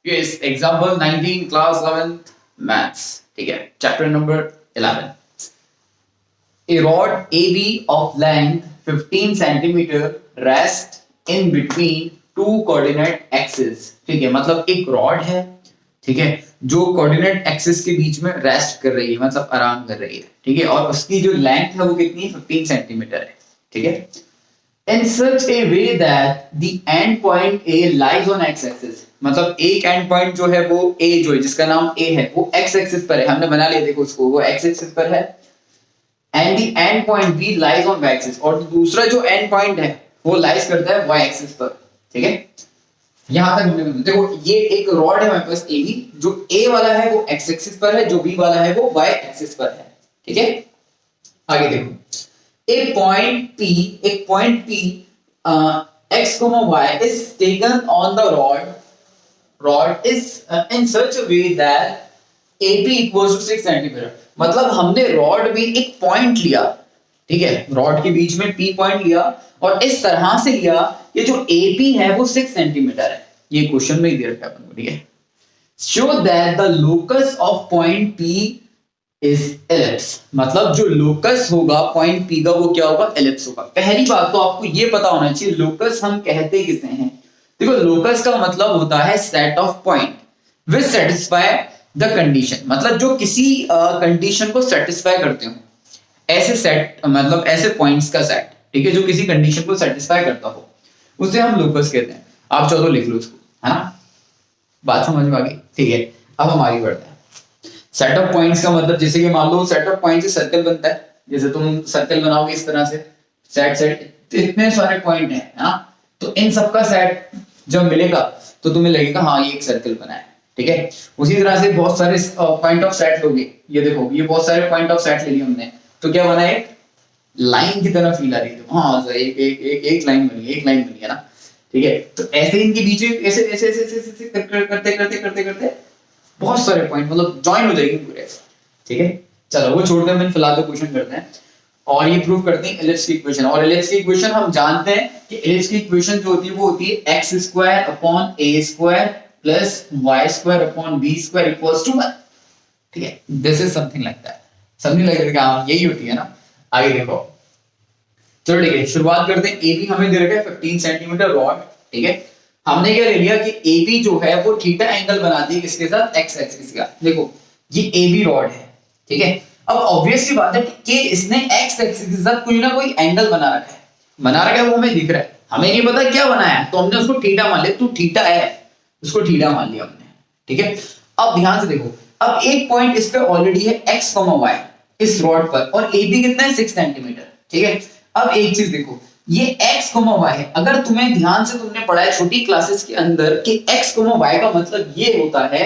Yes, example 19 class 11th maths, ठीक है, chapter number 11. A rod AB of length 15 centimeter rests in between two coordinate axes. ठीक है, मतलब एक rod है, ठीक है, जो कोऑर्डिनेट एक्सिस के बीच में रेस्ट कर रही है, मतलब आराम कर रही है, ठीक है, और उसकी जो लेंथ है वो कितनी है, 15 सेंटीमीटर है, ठीक है. In such a way that the end point A lies on x axis, मतलब एक एंड पॉइंट जो है वो A जो है, जिसका नाम A है, वो x एक्सिस पर है, हमने बना लिया, देखो उसको, वो x एक्सिस पर है. And the end point B lies on y axis, और दूसरा जो एंड पॉइंट है वो लाइज करता है y एक्सिस पर, ठीक है. यहां तक हमने देखो, ये एक रॉड है हमारे पास AB, जो A वाला है वो x एक्सिस पर है, जो B वाला है वो y एक्सिस पर है, ठीक है. आगे देखो, एक point P x, y is taken on the rod is in such a way that AP equals to 6 centimetre. मतलब हमने रॉड में एक पॉइंट लिया, ठीक है, रॉड के बीच में P पॉइंट लिया और इस तरह से लिया, ये जो AP है वो 6 सेंटीमीटर है. ये क्वेश्चन में ही दे रखा है अपन को, ठीक है. Show that the locus of point P is ellipse, मतलब जो लोकस होगा पॉइंट P का वो क्या होगा, एलिप्स होगा. पहली बात तो आपको ये पता होना चाहिए लोकस हम कहते किसे हैं. देखो, लोकस का मतलब होता है set of point which satisfy the condition, मतलब जो किसी कंडीशन को सेटिस्फाई करते हो, ऐसे सेट, मतलब ऐसे पॉइंट्स का सेट, ठीक है, जो किसी कंडीशन को सेटिस्फाई करता हो, उसे हम लोकस कहते हैं. आप चाहो तो लिख लो इसको, है ना, बात समझ में आ गई, ठीक है. अब हम आगे बढ़ते हैं. सेट ऑफ पॉइंट्स का मतलब, जैसे कि मान लो सेट ऑफ पॉइंट से सर्कल बनता है, जैसे तुम सर्कल बनाओगे इस तरह से, सेट इतने सारे पॉइंट हैं ना, तो इन सबका सेट जब मिलेगा तो तुम्हें लगेगा हाँ ये एक सर्कल बना है, ठीक है. उसी तरह से बहुत सारे पॉइंट ऑफ सेट लोगे, ये देखो ये बहुत सारे पॉइंट ऑफ सेट ले लिए हमने, तो क्या बना, एक लाइन की तरह फील आ रही है, हाँ एक एक एक एक लाइन बनी है ना, ठीक है. तो ऐसे इनके बीच में ऐसे ऐसे ऐसे ऐसे करते करते करते करते बहुत सारे पॉइंट मतलब ज्वाइन हो जाएंगे पूरे, ठीक है. चलो वो छोड़कर हम फिलहाल तो क्वेश्चन करते हैं और ये प्रूव करते हैं एलिप्स की इक्वेशन. और एलिप्स की इक्वेशन हम जानते हैं कि एलिप्स की इक्वेशन जो होती है वो होती है x square upon a square plus y square upon b square equals to 1, ठीक है. This is something like that, समझने लगे क्या, यही होती है ना. आगे देखो, चलो ठीक है, शुरुआत करते हैं. AB हमें दे रखा है 15 सेंटीमीटर रॉड, ठीक है. हमने क्या ले लिया कि AB जो है वो थीटा एंगल बनाती है किसके साथ, x एक्सिस का. देखो ये AB रॉड है, ठीक है. अब ऑब्वियसली बात है कि इसने x एक्सिस के साथ कोई ना कोई एंगल बना रखा है वो हमें दिख रहा है, हमें नहीं पता क्या बनाया है, तो हमने उसको थीटा मान लिया. तो थीटा है, उसको थीटा मान लिया हमने, ठीक है. अब ध्यान से देखो, अब एक पॉइंट इस पे ऑलरेडी है x, y इस रॉड पर, और AB कितना है 6 सेंटीमीटर, ठीक है. अब एक चीज देखो, ये x, y है. अगर तुम्हें ध्यान से तुमने पढ़ा है छोटी क्लासेस के अंदर कि x, y का मतलब ये होता है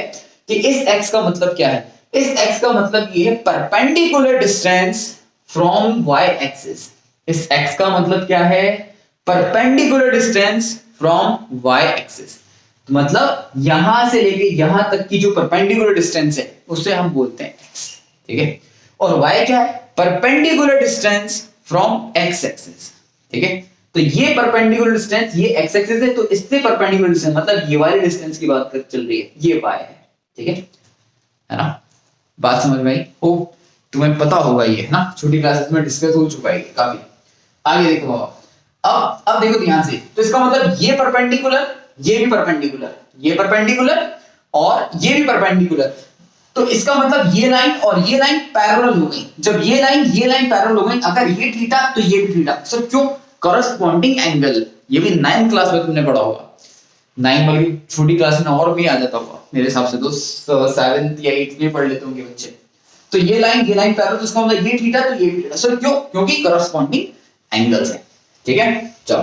कि इस x का मतलब क्या है, इस x का मतलब ये है perpendicular distance from y axis. इस x का मतलब क्या है, perpendicular distance from y axis. मतलब यहां से लेके यहां तक की जो परपेंडिकुलर डिस्टेंस है उसे हम बोलते हैं x, ठीक है. और y क्या है, perpendicular distance from x axis, ठीक है. तो ये परपेंडिकुलर डिस्टेंस ये x एक्सिस है, तो इससे परपेंडिकुलर डिस्टेंस मतलब ये वाली डिस्टेंस की बात चल रही है, ये y है, ठीक है ना. बात समझ में आई हो, तुम्हें पता होगा ये, है ना, छोटी क्लासेस में डिस्कस हो चुका है काफी. आगे देखो बाबा, अब देखो ध्यान से, तो इसका मतलब ये परपेंडिकुलर, ये भी परपेंडिकुलर, ये परपेंडिकुलर और ये भी परपेंडिकुलर. तो इसका मतलब ये लाइन और ये लाइन पैरेलल हो गई. जब ये लाइन पैरेलल हो गई, अगर ये थीटा तो ये भी थीटा. सब क्यों, करस्पॉन्डिंग एंगल. ये भी 9th क्लास में तुमने पढ़ा होगा, 9 बल्कि छोटी क्लास में और भी आ जाता होगा मेरे हिसाब से, तो 7th या 8th में पढ़ लेते होंगे बच्चे. तो ये लाइन पैरेलल, तो इसका मतलब ये थीटा तो ये भी थीटा. सर क्यों, क्योंकि करस्पॉन्डिंग एंगल्स है, ठीक है. चलो,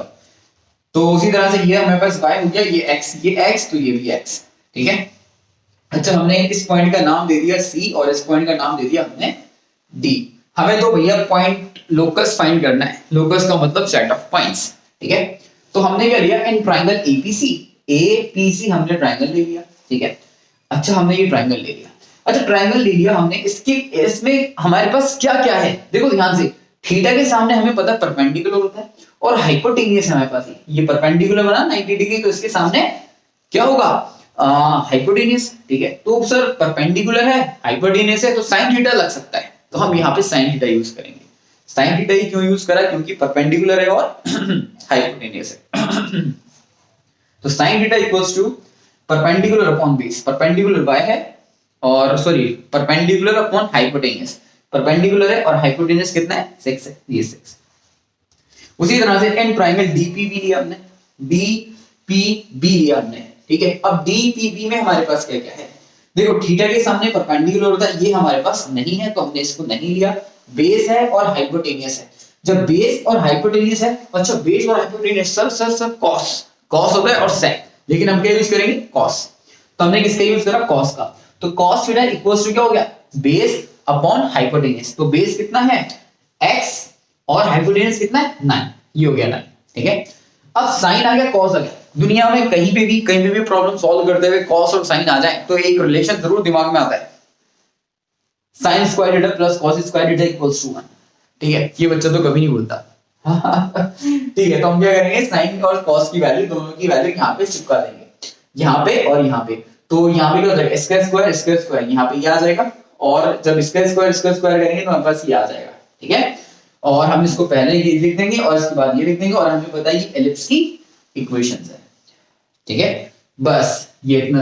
तो उसी तरह से ये हमारे पास y हो गया, ये x तो ये भी x, ठीक है. अच्छा, हमने इस पॉइंट का नाम दे दिया C और इस पॉइंट का नाम दे दिया हमने D. हमें तो भैया पॉइंट लोकस फाइंड करना है. लोकस का मतलब सेट ऑफ पॉइंट्स, ठीक है. तो हमने क्या लिया, इन ट्रायंगल APC हमने ट्रायंगल ले लिया, ठीक है. अच्छा, हमने ये ट्रायंगल ले लिया. अच्छा, ट्रायंगल ले लिया हमने, इसमें हमारे पास क्या क्या है, देखो ध्यान से. थीटा के सामने हमें पता परपेंडिकुलर होता है और हाइपोटेन्यूस हमारे पास ये परपेंडिकुलर बना 90 डिग्री, तो इसके सामने क्या होगा, हाइपोटेन्यूज, ठीक है। तो सर परपेंडिकुलर है, हाइपोटेन्यूज है, तो साइन थीटा लग सकता है, तो हम यहाँ पे साइन थीटा यूज करेंगे। साइन थीटा ही क्यों यूज करा, क्योंकि परपेंडिकुलर है और हाइपोटेन्यूज है। तो sine theta equals to perpendicular upon base, perpendicular y है और sorry perpendicular upon hypotenuse, perpendicular है और हाइपोटेन्यूज कितना है 6 है, ये 6। उसी तरह से एन ट्रायंगल डीपीबी लिया हमने, डीपीबी लिया हमने, ठीक है। अब डीपीबी में हमारे पास क्या क्या है, देखो थीटा के सामने परपेंडिकुलर होता है, ये हमारे पास नहीं है तो हमने इसको नहीं लिया। बेस है और हाइपोटेन्यूज है, जब बेस और हाइपोटेन्यूज है, अच्छा बेस और हाइपोटेन्यूज सर कॉस, कॉस होता है और सेक, लेकिन हम क्या यूज करेंगे कॉस, तो हमने किसका यूज करा कॉस का। तो कॉस थीटा इक्वल्स टू क्या हो गया बेस अपॉन हाइपोटेन्यूज, तो बेस कितना है x और हाइपोटेन्यूज कितना है 9, ये हो गया 9, ठीक है। अब साइन आ गया कॉस आ गया, दुनिया में कहीं पे भी प्रॉब्लम सॉल्व करते हुए कॉस और साइन आ जाए तो एक रिलेशन जरूर दिमाग में आता है, sine square theta plus cos square theta equals to 1, ठीक है। ये बच्चा तो कभी नहीं बोलता। ठीक है, तो हम क्या करेंगे साइन और कॉस की वैल्यू, दोनों की वैल्यू यहाँ पे चिपका देंगे, यहाँ पे और यहाँ पे। तो यहाँ पे क्या हो जाएगा स्क्वायर स्क्वायर यहाँ पे ये आ जाएगा, और जब स्क्वायर करेंगे तो हमारे पास ये आ जाएगा, ठीक है। और हम इसको पहले ये लिख देंगे और इसके बाद ये लिख देंगे, और हमें पता है ये एलिप्स की इक्वेशंस है, ठीक है। बस ये इतना